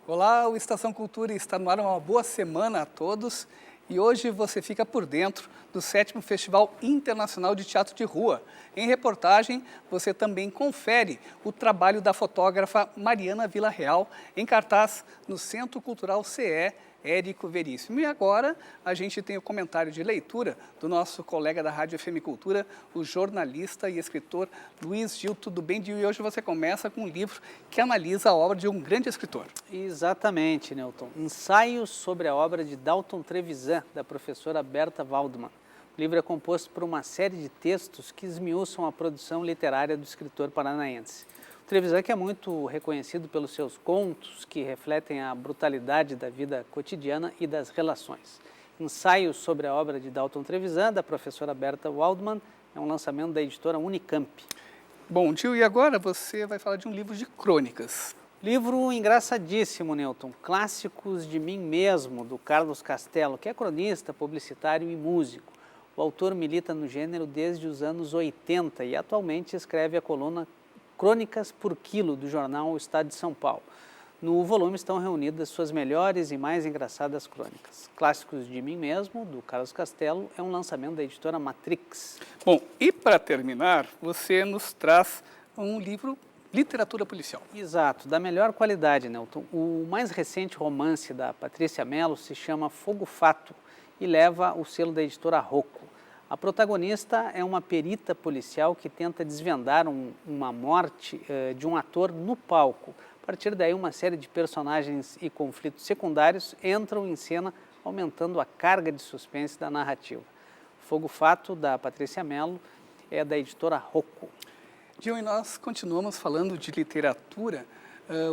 Olá, o Estação Cultura está no ar, uma boa semana a todos. E hoje você fica por dentro do 7º Festival Internacional de Teatro de Rua. Em reportagem, você também confere o trabalho da fotógrafa Mariana Villarreal, em cartaz no Centro Cultural CE Érico Veríssimo. E agora a gente tem o comentário de leitura do nosso colega da Rádio FM Cultura, o jornalista e escritor Luiz Gil. Tudo bem, Gil? E hoje você começa com um livro que analisa a obra de um grande escritor. Exatamente, Newton. Ensaios sobre a obra de Dalton Trevisan, da professora Berta Waldman. O livro é composto por uma série de textos que esmiuçam a produção literária do escritor paranaense. O Trevisan, que é muito reconhecido pelos seus contos, que refletem a brutalidade da vida cotidiana e das relações. Ensaios sobre a obra de Dalton Trevisan, da professora Berta Waldman, é um lançamento da editora Unicamp. Bom, Gil, e agora você vai falar de um livro de crônicas. Livro engraçadíssimo, Newton. Clássicos de Mim Mesmo, do Carlos Castelo, que é cronista, publicitário e músico. O autor milita no gênero desde os anos 80 e atualmente escreve a coluna Crônicas por Quilo, do jornal O Estado de São Paulo. No volume estão reunidas suas melhores e mais engraçadas crônicas. Clássicos de Mim Mesmo, do Carlos Castelo, é um lançamento da editora Matrix. Bom, e para terminar, você nos traz um livro literatura policial. Exato, da melhor qualidade, Newton. O mais recente romance da Patrícia Mello se chama Fogo Fato e leva o selo da editora Rocco. A protagonista é uma perita policial que tenta desvendar uma morte de um ator no palco. A partir daí, uma série de personagens e conflitos secundários entram em cena, aumentando a carga de suspense da narrativa. Fogo Fato, da Patrícia Mello, é da editora Rocco. Gil, e nós continuamos falando de literatura.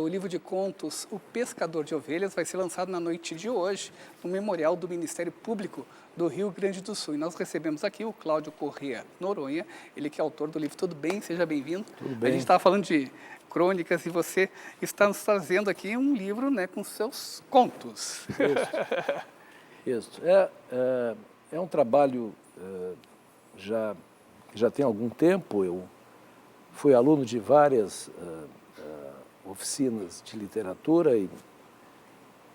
O livro de contos O Pescador de Ovelhas vai ser lançado na noite de hoje no Memorial do Ministério Público do Rio Grande do Sul. E nós recebemos aqui o Cláudio Corrêa Noronha, ele que é autor do livro. Tudo bem? Seja bem-vindo. Tudo bem. A gente estava falando de crônicas e você está nos trazendo aqui um livro, né, com seus contos. Isso. É um trabalho que já tem algum tempo. Eu fui aluno de várias oficinas de literatura e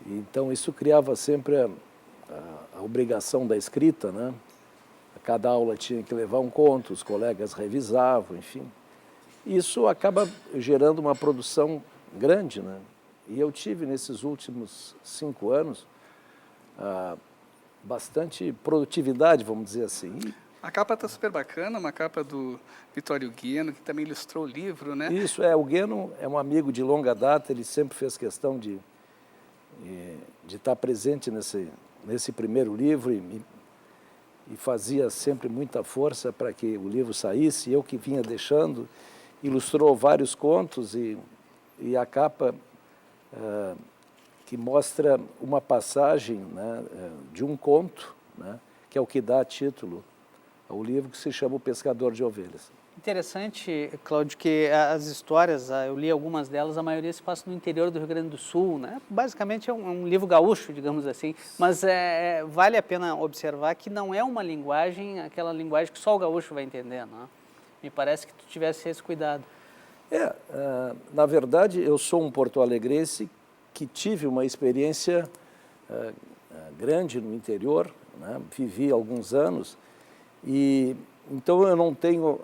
então isso criava sempre a obrigação da escrita, né? A cada aula tinha que levar um conto, os colegas revisavam, enfim. Isso acaba gerando uma produção grande, né? E eu tive nesses últimos 5 anos bastante produtividade, vamos dizer assim. A capa está super bacana, uma capa do Vitório Guieno, que também ilustrou o livro, né? Isso, o Guieno é um amigo de longa data, ele sempre fez questão de estar presente nesse primeiro livro e fazia sempre muita força para que o livro saísse, eu que vinha deixando, ilustrou vários contos e a capa que mostra uma passagem, né, de um conto, né, que é o que dá título ao livro, que se chama O Pescador de Ovelhas. Interessante, Cláudio, que as histórias, eu li algumas delas, a maioria se passa no interior do Rio Grande do Sul, né? Basicamente é um livro gaúcho, digamos assim, mas vale a pena observar que não é uma linguagem, aquela linguagem que só o gaúcho vai entender, né? Me parece que tu tivesse esse cuidado. Na verdade, eu sou um porto-alegrense que tive uma experiência grande no interior, né? Vivi alguns anos. E então eu não tenho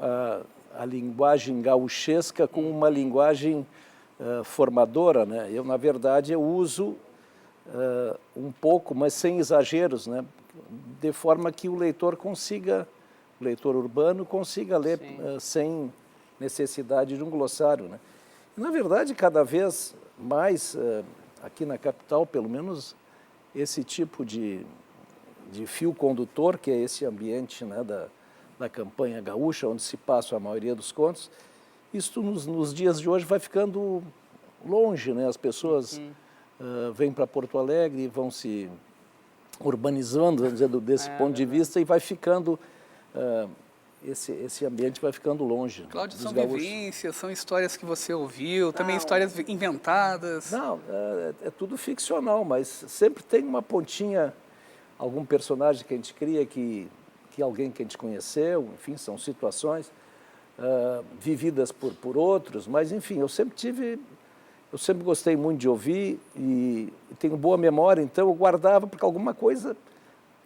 a linguagem gauchesca como uma linguagem formadora, né? Eu, na verdade, eu uso um pouco, mas sem exageros, né? De forma que o leitor urbano consiga ler sem necessidade de um glossário, né? E, na verdade, cada vez mais, aqui na capital, pelo menos, esse tipo de fio condutor, que é esse ambiente, né, da campanha gaúcha, onde se passa a maioria dos contos, isso nos dias de hoje vai ficando longe, né? As pessoas vêm para Porto Alegre e vão se urbanizando, vamos dizer, desse ponto de vista, e vai ficando, esse ambiente vai ficando longe. Cláudio, são gaúchos. Vivências, são histórias que você ouviu, também histórias inventadas. Não, é tudo ficcional, mas sempre tem uma pontinha, algum personagem que a gente cria que alguém que a gente conheceu, enfim, são situações vividas por outros, mas, enfim, eu sempre tive eu sempre gostei muito de ouvir e tenho boa memória, então eu guardava porque alguma coisa,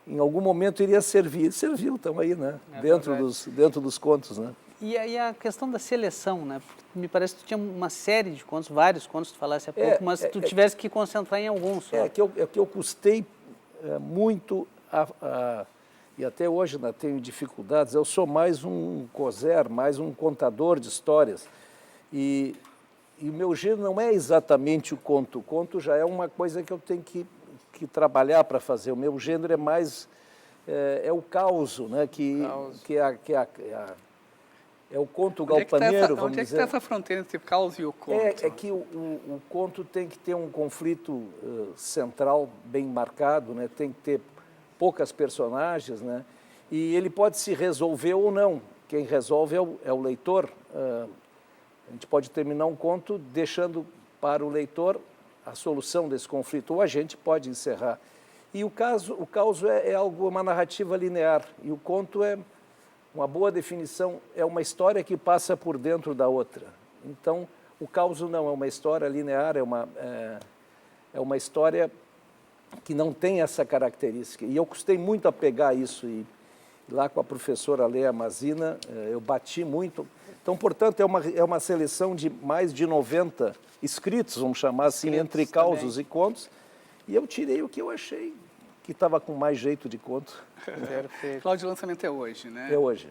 em algum momento, iria servir. Serviu, estamos aí, né? Dentro dos contos, né? E aí a questão da seleção, né? Porque me parece que tu tinha uma série de contos, vários contos, tu falasse há pouco, mas tu tivesse que concentrar em alguns só. É que eu custei muito e até hoje ainda tenho dificuldades. Eu sou mais um coser, mais um contador de histórias. E o meu gênero não é exatamente o conto. O conto já é uma coisa que eu tenho que trabalhar para fazer. O meu gênero é mais o causo, né? É o conto galpaneiro, vamos dizer. Onde é que está essa fronteira entre o caos e o conto? É que o conto tem que ter um conflito central bem marcado, né? Tem que ter poucas personagens, né? E ele pode se resolver ou não. Quem resolve é o leitor. A gente pode terminar um conto deixando para o leitor a solução desse conflito, ou a gente pode encerrar. E o caos é uma narrativa linear, e o conto é uma boa definição, é uma história que passa por dentro da outra. Então, o caos não é uma história linear, é uma história que não tem essa característica. E eu custei muito a pegar isso, e lá com a professora Leia Mazina, eu bati muito. Então, portanto, é uma seleção de mais de 90 escritos, vamos chamar assim, entre causos e contos, e eu tirei o que eu achei que estava com mais jeito de conto. Perfeito. Cláudio, o lançamento é hoje, né? É hoje.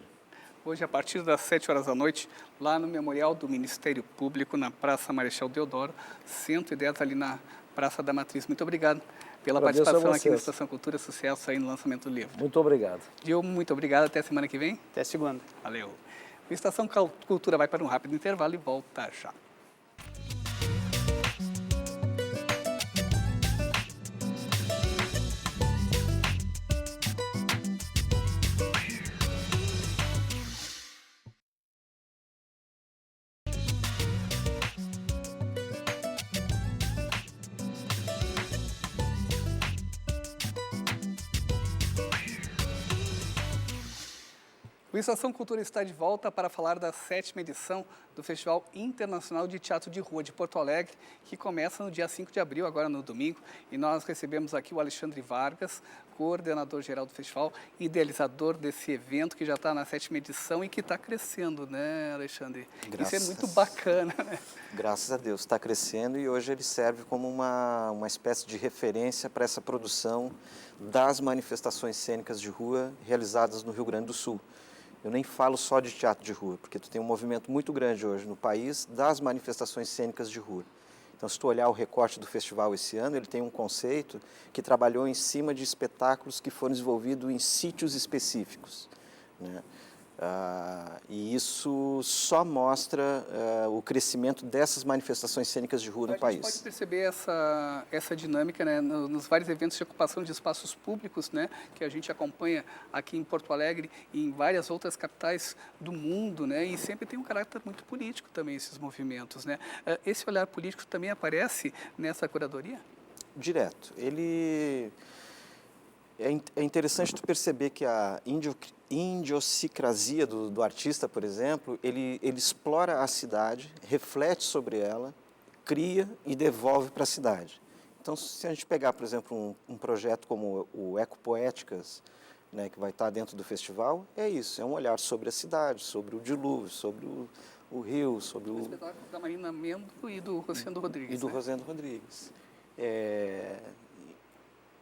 Hoje, a partir das 7 horas da noite, lá no Memorial do Ministério Público, na Praça Marechal Deodoro, 110, ali na Praça da Matriz. Muito obrigado pela participação aqui na Estação Cultura. Sucesso aí no lançamento do livro. Muito obrigado. Gil, muito obrigado. Até semana que vem. Até segunda. Valeu. O Estação Cultura vai para um rápido intervalo e volta já. O Estação Cultura está de volta para falar da 7ª edição do Festival Internacional de Teatro de Rua de Porto Alegre, que começa no dia 5 de abril, agora no domingo. E nós recebemos aqui o Alexandre Vargas, coordenador-geral do festival, idealizador desse evento que já está na 7ª edição e que está crescendo, né, Alexandre? Isso é muito bacana, né? Graças a Deus, está crescendo e hoje ele serve como uma espécie de referência para essa produção das manifestações cênicas de rua realizadas no Rio Grande do Sul. Eu nem falo só de teatro de rua, porque tu tem um movimento muito grande hoje no país das manifestações cênicas de rua. Então, se tu olhar o recorte do festival esse ano, ele tem um conceito que trabalhou em cima de espetáculos que foram desenvolvidos em sítios específicos, né? E isso só mostra o crescimento dessas manifestações cênicas de rua no país. A gente pode perceber essa dinâmica, né, nos vários eventos de ocupação de espaços públicos, né, que a gente acompanha aqui em Porto Alegre e em várias outras capitais do mundo, né, e sempre tem um caráter muito político também esses movimentos, né. Esse olhar político também aparece nessa curadoria? Direto. É interessante tu perceber que a idiosincrasia do artista, por exemplo, ele explora a cidade, reflete sobre ela, cria e devolve para a cidade. Então, se a gente pegar, por exemplo, um projeto como o Ecopoéticas, né, que vai estar dentro do festival, é isso, é um olhar sobre a cidade, sobre o dilúvio, sobre o rio, sobre o espetáculo da Marina Mendo e do Rosendo Rodrigues. E do Rosendo Rodrigues.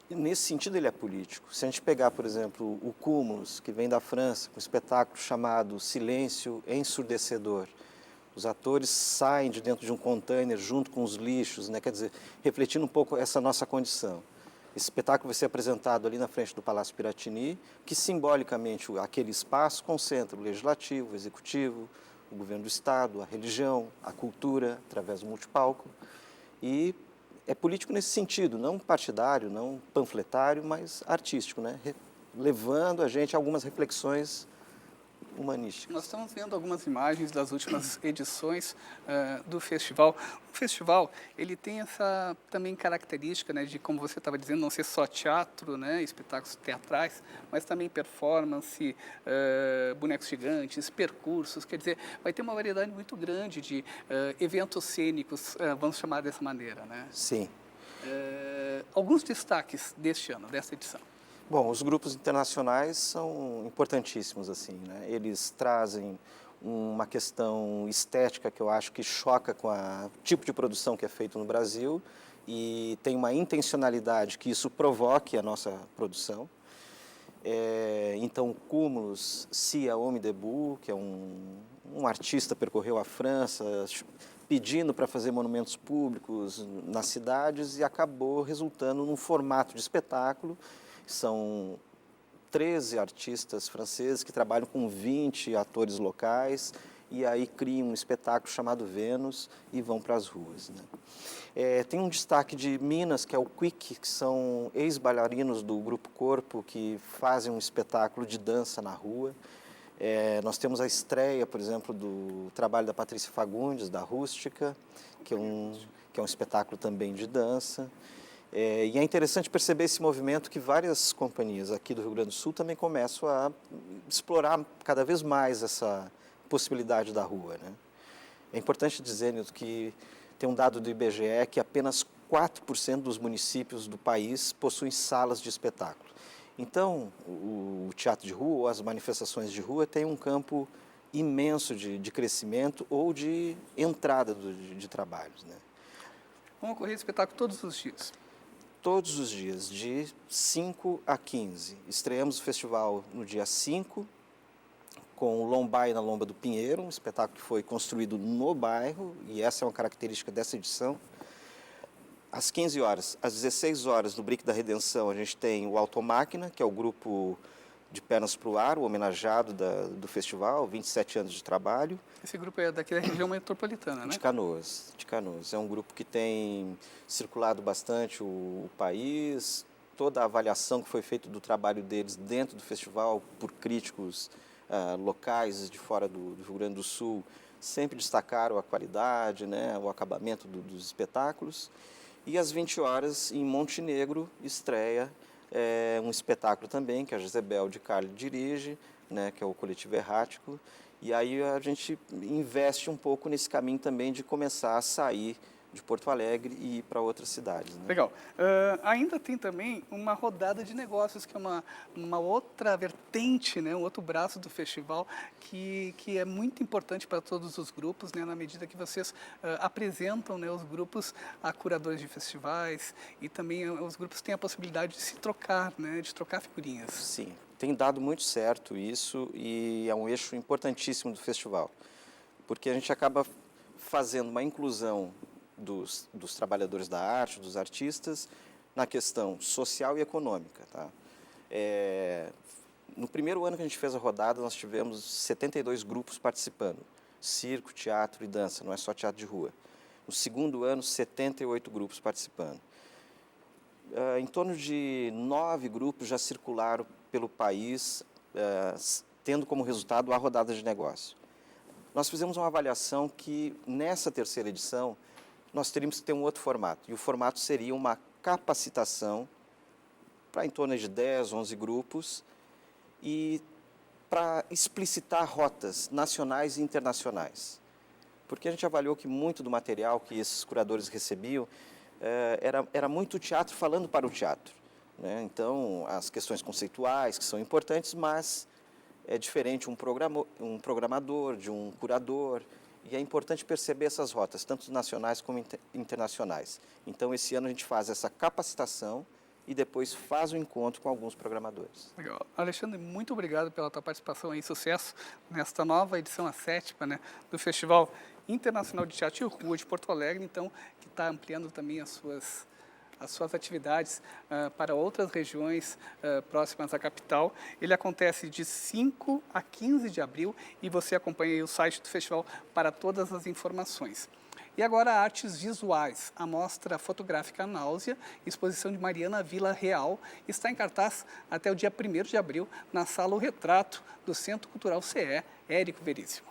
Nesse sentido, ele é político. Se a gente pegar, por exemplo, o Cúmulos, que vem da França, com um espetáculo chamado Silêncio Ensurdecedor. Os atores saem de dentro de um container junto com os lixos, né? Quer dizer, refletindo um pouco essa nossa condição. Esse espetáculo vai ser apresentado ali na frente do Palácio Piratini, que simbolicamente aquele espaço concentra o legislativo, o executivo, o governo do Estado, a religião, a cultura, através do multipalco. E é político nesse sentido, não partidário, não panfletário, mas artístico, né? Levando a gente a algumas reflexões humanísticas. Nós estamos vendo algumas imagens das últimas edições do festival. O festival, ele tem essa também característica, né, de, como você estava dizendo, não ser só teatro, né, espetáculos teatrais, mas também performance, bonecos gigantes, percursos, quer dizer, vai ter uma variedade muito grande de eventos cênicos, vamos chamar dessa maneira, né? Sim. Alguns destaques deste ano, desta edição. Bom, os grupos internacionais são importantíssimos, assim, né? Eles trazem uma questão estética que eu acho que choca com o tipo de produção que é feito no Brasil e tem uma intencionalidade que isso provoque a nossa produção. Então, Cúmulos, Cia Homme Debout, que é um artista, percorreu a França pedindo para fazer monumentos públicos nas cidades e acabou resultando num formato de espetáculo. São 13 artistas franceses que trabalham com 20 atores locais e aí criam um espetáculo chamado Vênus e vão para as ruas, né? Tem um destaque de Minas, que é o Quick, que são ex-bailarinos do Grupo Corpo, que fazem um espetáculo de dança na rua. Nós temos a estreia, por exemplo, do trabalho da Patrícia Fagundes, da Rústica, que é um espetáculo também de dança. E é interessante perceber esse movimento que várias companhias aqui do Rio Grande do Sul também começam a explorar cada vez mais essa possibilidade da rua, né? É importante dizer, Nilton, que tem um dado do IBGE que apenas 4% dos municípios do país possuem salas de espetáculo. Então, o teatro de rua ou as manifestações de rua têm um campo imenso de crescimento ou de entrada de trabalhos, né? Vão ocorrer espetáculo todos os dias? Todos os dias, de 5 a 15. Estreamos o festival no dia 5, com o Lombai na Lomba do Pinheiro, um espetáculo que foi construído no bairro, e essa é uma característica dessa edição. Às 15 horas, às 16 horas, no Brick da Redenção, a gente tem o Automáquina, que é o grupo de Pernas para o Ar, o homenageado do festival, 27 anos de trabalho. Esse grupo é daqui da região metropolitana, né? De Canoas. É um grupo que tem circulado bastante o país. Toda a avaliação que foi feita do trabalho deles dentro do festival por críticos locais de fora do Rio Grande do Sul sempre destacaram a qualidade, né, o acabamento dos espetáculos. E às 20 horas, em Montenegro, estreia um espetáculo também, que a Jezebel de Carli dirige, né, que é o Coletivo Errático. E aí a gente investe um pouco nesse caminho também de começar a sair de Porto Alegre e ir para outras cidades, né? Legal. Ainda tem também uma rodada de negócios, que é uma outra vertente, né, um outro braço do festival, que é muito importante para todos os grupos, né, na medida que vocês apresentam, né, os grupos a curadores de festivais e também os grupos têm a possibilidade de se trocar, né, de trocar figurinhas. Sim, tem dado muito certo isso e é um eixo importantíssimo do festival, porque a gente acaba fazendo uma inclusão dos trabalhadores da arte, dos artistas, na questão social e econômica, tá? No primeiro ano que a gente fez a rodada, nós tivemos 72 grupos participando, circo, teatro e dança, não é só teatro de rua. No segundo ano, 78 grupos participando. Em torno de 9 grupos já circularam pelo país, tendo como resultado a rodada de negócio. Nós fizemos uma avaliação que, nessa terceira edição, nós teríamos que ter um outro formato. E o formato seria uma capacitação para em torno de 10, 11 grupos e para explicitar rotas nacionais e internacionais. Porque a gente avaliou que muito do material que esses curadores recebiam era muito teatro falando para o teatro, né? Então, as questões conceituais, que são importantes, mas é diferente um programador de um curador. E é importante perceber essas rotas, tanto nacionais como internacionais. Então, esse ano a gente faz essa capacitação e depois faz o encontro com alguns programadores. Legal. Alexandre, muito obrigado pela tua participação e sucesso nesta nova edição, a 7ª, né, do Festival Internacional de Teatro de Rua de Porto Alegre, então, que está ampliando também as suas atividades para outras regiões próximas à capital. Ele acontece de 5 a 15 de abril e você acompanha aí o site do festival para todas as informações. E agora artes visuais. A mostra fotográfica Náusea, exposição de Mariana Vila-Real, está em cartaz até o dia 1º de abril na Sala O Retrato do Centro Cultural CE Érico Veríssimo.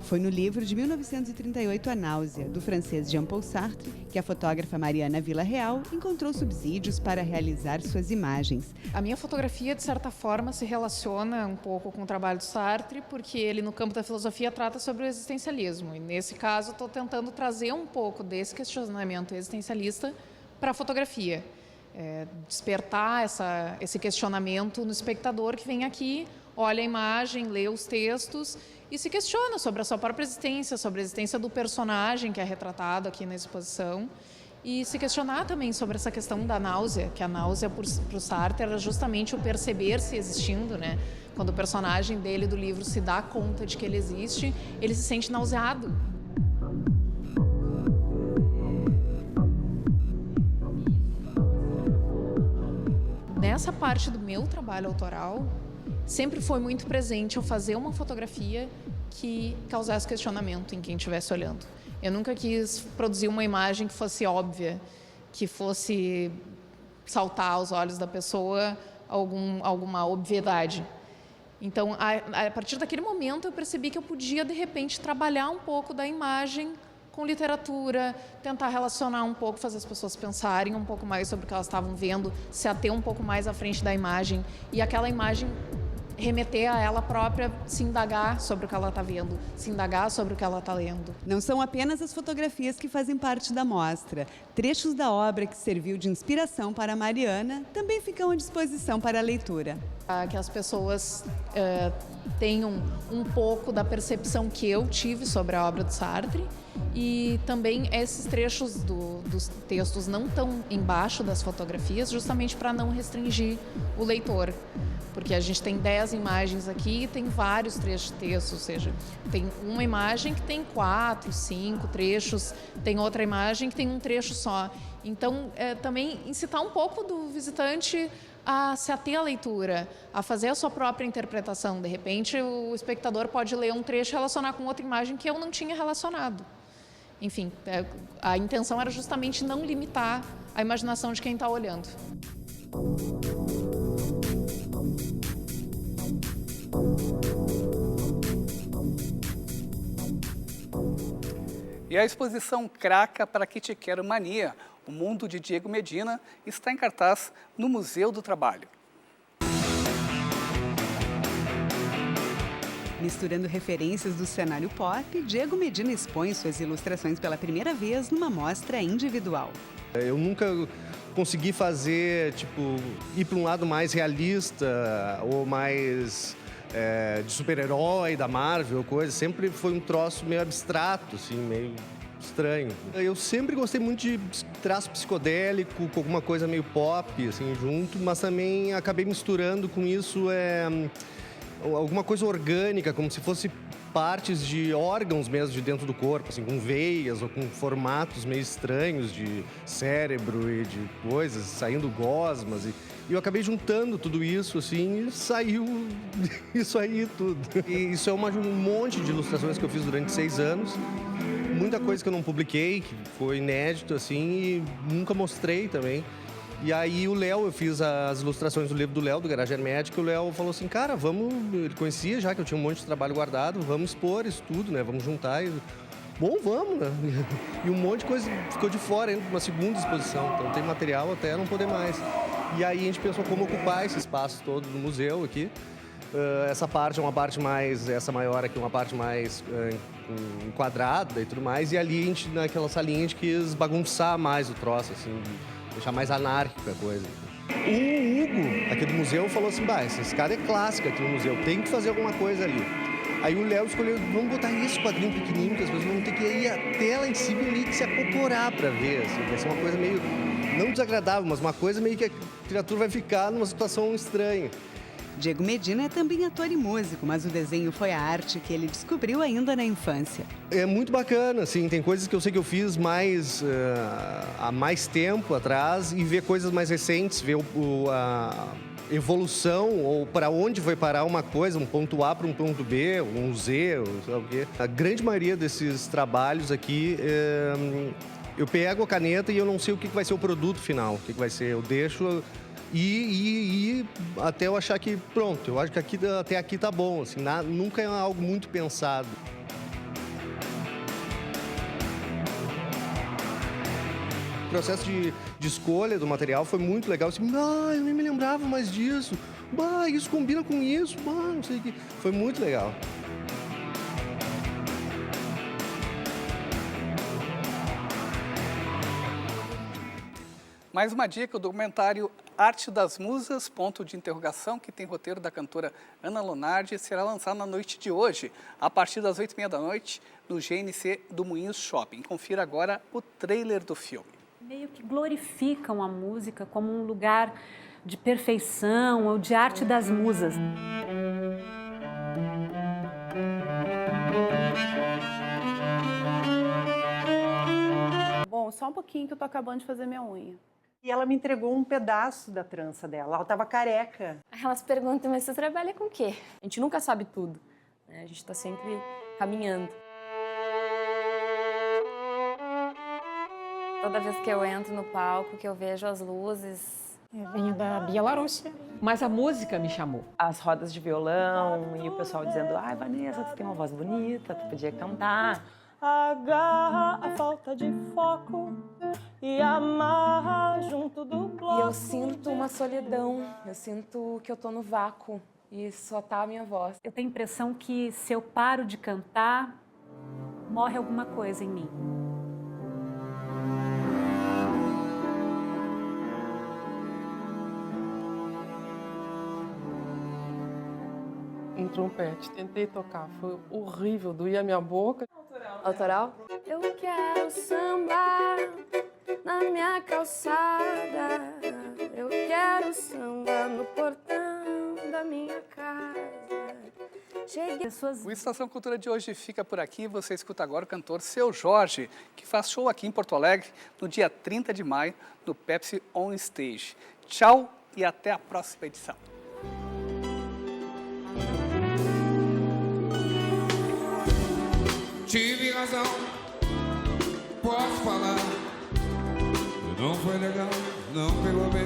Foi no livro de 1938, A Náusea, do francês Jean-Paul Sartre, que a fotógrafa Mariana Vila-Real encontrou subsídios para realizar suas imagens. A minha fotografia, de certa forma, se relaciona um pouco com o trabalho do Sartre, porque ele, no campo da filosofia, trata sobre o existencialismo. E, nesse caso, estou tentando trazer um pouco desse questionamento existencialista para a fotografia. Despertar esse questionamento no espectador que vem aqui, olha a imagem, lê os textos e se questiona sobre a sua própria existência, sobre a existência do personagem que é retratado aqui na exposição, e se questionar também sobre essa questão da náusea, que a náusea para o Sartre era justamente o perceber-se existindo, né? Quando o personagem dele do livro se dá conta de que ele existe, ele se sente nauseado. Nessa parte do meu trabalho autoral, sempre foi muito presente eu fazer uma fotografia que causasse questionamento em quem estivesse olhando. Eu nunca quis produzir uma imagem que fosse óbvia, que fosse saltar aos olhos da pessoa alguma obviedade. Então, a partir daquele momento, eu percebi que eu podia, de repente, trabalhar um pouco da imagem com literatura, tentar relacionar um pouco, fazer as pessoas pensarem um pouco mais sobre o que elas estavam vendo, se ater um pouco mais à frente da imagem e aquela imagem remeter a ela própria, se indagar sobre o que ela está vendo, se indagar sobre o que ela está lendo. Não são apenas as fotografias que fazem parte da mostra. Trechos da obra que serviu de inspiração para a Mariana também ficam à disposição para a leitura. Que as pessoas tenham um pouco da percepção que eu tive sobre a obra do Sartre e também esses trechos dos textos não estão embaixo das fotografias, justamente para não restringir o leitor. Porque a gente tem 10 imagens aqui e tem vários trechos de texto, ou seja, tem uma imagem que tem 4, 5 trechos, tem outra imagem que tem um trecho só. Então, também incitar um pouco do visitante a se ater à leitura, a fazer a sua própria interpretação. De repente, o espectador pode ler um trecho e relacionar com outra imagem que eu não tinha relacionado. Enfim, a intenção era justamente não limitar a imaginação de quem está olhando. E a exposição Craca para que te quero mania, o mundo de Diego Medina, está em cartaz no Museu do Trabalho. Misturando referências do cenário pop, Diego Medina expõe suas ilustrações pela primeira vez numa mostra individual. Eu nunca consegui fazer, ir para um lado mais realista ou mais de super-herói da Marvel, coisa. Sempre foi um troço meio abstrato, assim, meio estranho. Eu sempre gostei muito de traço psicodélico, com alguma coisa meio pop, assim, junto, mas também acabei misturando com isso alguma coisa orgânica, como se fosse partes de órgãos mesmo de dentro do corpo, assim, com veias ou com formatos meio estranhos de cérebro e de coisas, saindo gosmas. E eu acabei juntando tudo isso, assim, e saiu isso aí tudo. E isso é um monte de ilustrações que eu fiz durante 6 anos. Muita coisa que eu não publiquei, que foi inédito, assim, e nunca mostrei também. E aí o Léo, eu fiz as ilustrações do livro do Léo, do Garagem Hermética, e o Léo falou assim, cara, vamos... Ele conhecia já que eu tinha um monte de trabalho guardado, vamos expor isso tudo, né? Vamos juntar e... Bom, vamos, né? E um monte de coisa ficou de fora, ainda uma segunda exposição. Então tem material até não poder mais. E aí a gente pensou como ocupar esse espaço todo do museu aqui. Essa parte é uma parte mais... Essa maior aqui é uma parte mais enquadrada e tudo mais. E ali, naquela salinha, a gente quis bagunçar mais o troço, assim... Deixar mais anárquica a coisa. O Hugo, aqui do museu, falou assim, esse cara é clássico aqui no museu, tem que fazer alguma coisa ali. Aí o Léo escolheu, vamos botar esse quadrinho pequenininho, que as pessoas vão ter que ir até lá em cima e meio que se acocorar pra ver, assim. Vai ser uma coisa meio, não desagradável, mas uma coisa meio que a criatura vai ficar numa situação estranha. Diego Medina é também ator e músico, mas o desenho foi a arte que ele descobriu ainda na infância. É muito bacana, assim, tem coisas que eu sei que eu fiz mais há mais tempo atrás e ver coisas mais recentes, ver a evolução ou para onde vai parar uma coisa, um ponto A para um ponto B, um Z, ou sei lá o quê. A grande maioria desses trabalhos aqui, eu pego a caneta e eu não sei o que vai ser o produto final, o que vai ser, eu deixo e até eu achar que pronto, eu acho que até aqui tá bom, assim, nunca é algo muito pensado. O processo de escolha do material foi muito legal. Assim, eu nem me lembrava mais disso. Isso combina com isso. Não sei o que. Foi muito legal. Mais uma dica, o documentário Arte das Musas, ponto de interrogação, que tem roteiro da cantora Ana Lonardi, será lançado na noite de hoje, a partir das 8h30 da noite, no GNC do Moinhos Shopping. Confira agora o trailer do filme. Meio que glorificam a música como um lugar de perfeição ou de arte das musas. Bom, só um pouquinho que eu tô acabando de fazer minha unha. E ela me entregou um pedaço da trança dela, ela estava careca. Elas perguntam, mas você trabalha com o quê? A gente nunca sabe tudo, né? A gente está sempre caminhando. Toda vez que eu entro no palco, que eu vejo as luzes... Eu venho da Bielorrússia. Mas a música me chamou. As rodas de violão e o pessoal dizendo, Vanessa, você tem uma voz bonita, tu podia cantar. Agarra a falta de foco e amarra junto do bloco. E eu sinto uma solidão, eu sinto que eu tô no vácuo e só tá a minha voz. Eu tenho a impressão que se eu paro de cantar, morre alguma coisa em mim. Um trompete, tentei tocar, foi horrível, doía a minha boca. Autoral? Eu quero samba na minha calçada, eu quero samba no portão da minha casa. O Estação Cultura de hoje fica por aqui. Você escuta agora o cantor Seu Jorge, que faz show aqui em Porto Alegre no dia 30 de maio, no Pepsi On Stage. Tchau e até a próxima edição. Tive razão, posso falar. Não foi legal, não pegou bem.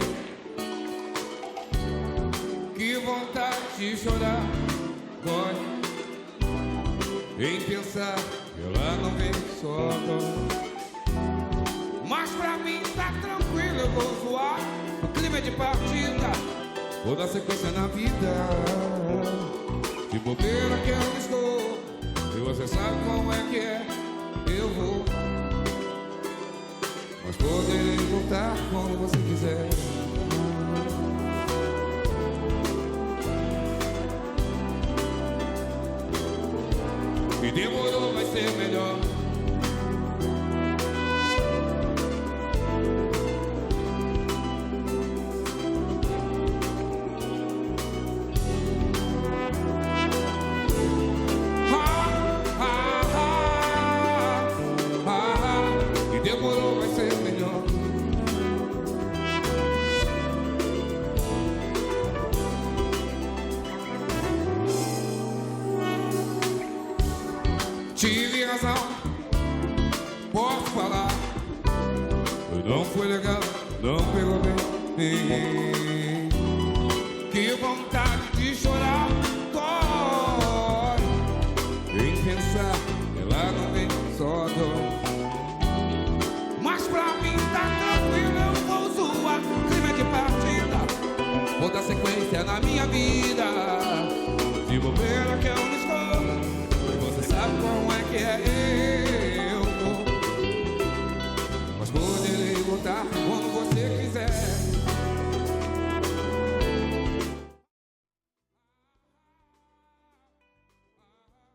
Que vontade de chorar, dói em pensar que ela não vem só dói. Mas pra mim tá tranquilo, eu vou zoar. O clima é de partida, vou dar sequência na vida. De bobeira que eu estou, e você sabe como é que é, eu vou. Mas poderei voltar quando você quiser. E demorou, vai ser melhor. Tive razão, posso falar. Não foi legal, não pegou bem. Que vontade de chorar, dói em pensar, ela não vem só dói. Mas pra mim tá tranquilo, eu vou zoar. Clima de partida, vou dar sequência na minha vida.